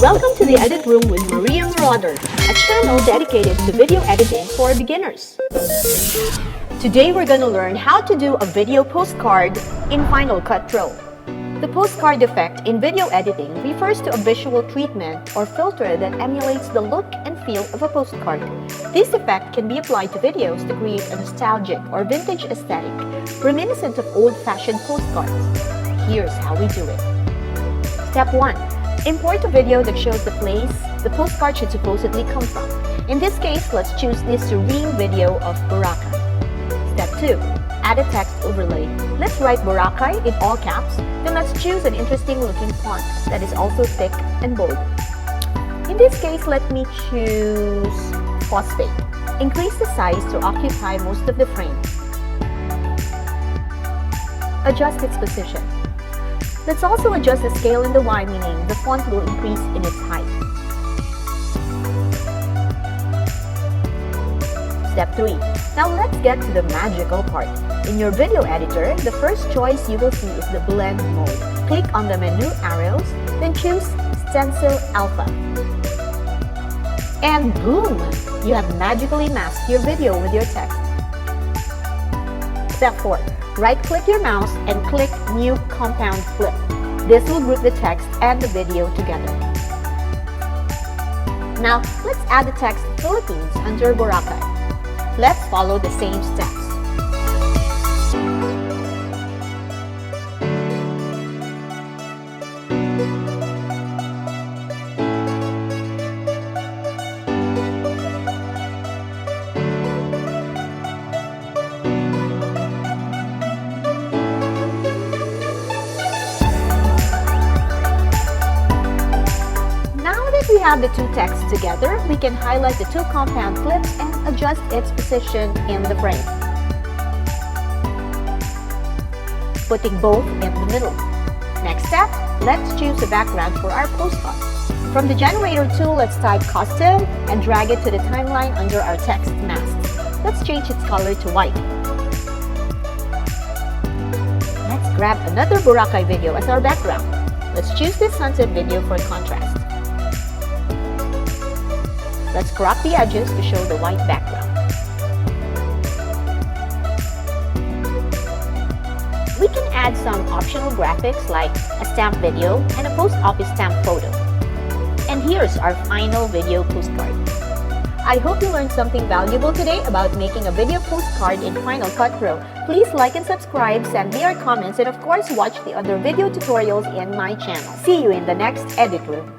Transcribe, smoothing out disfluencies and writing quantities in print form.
Welcome to the Edit Room with Maria Marauder, a channel dedicated to video editing for beginners. Today we're going to learn how to do a video postcard in Final Cut Pro. The postcard effect in video editing refers to a visual treatment or filter that emulates the look and feel of a postcard. This effect can be applied to videos to create a nostalgic or vintage aesthetic, reminiscent of old-fashioned postcards. Here's how we do it. Step 1. Import a video that shows the place the postcard should supposedly come from. In this case, let's choose this serene video of Boracay. Step 2. Add a text overlay. Let's write Boracay in all caps, then let's choose an interesting looking font that is also thick and bold. In this case, let me choose Phosphate. Increase the size to occupy most of the frame. Adjust its position. Let's also adjust the scale in the Y, meaning the font will increase in its height. Step 3. Now let's get to the magical part. In your video editor, the first choice you will see is the blend mode. Click on the menu arrows, then choose Stencil Alpha. And boom! You have magically masked your video with your text. Step 4. Right-click your mouse and click New Compound Flip. This will group the text and the video together. Now, let's add the text Philippines under Boracay. Let's follow the same steps. If we have the two texts together, we can highlight the two compound flips and adjust its position in the frame, putting both in the middle. Next step, let's choose a background for our postcard. From the generator tool, let's type custom and drag it to the timeline under our text masks. Let's change its color to white. Let's grab another Boracay video as our background. Let's choose this sunset video for contrast. Let's crop the edges to show the white background. We can add some optional graphics like a stamp video and a post office stamp photo. And here's our final video postcard. I hope you learned something valuable today about making a video postcard in Final Cut Pro. Please like and subscribe, send me your comments, and of course watch the other video tutorials in my channel. See you in the next Edit Room.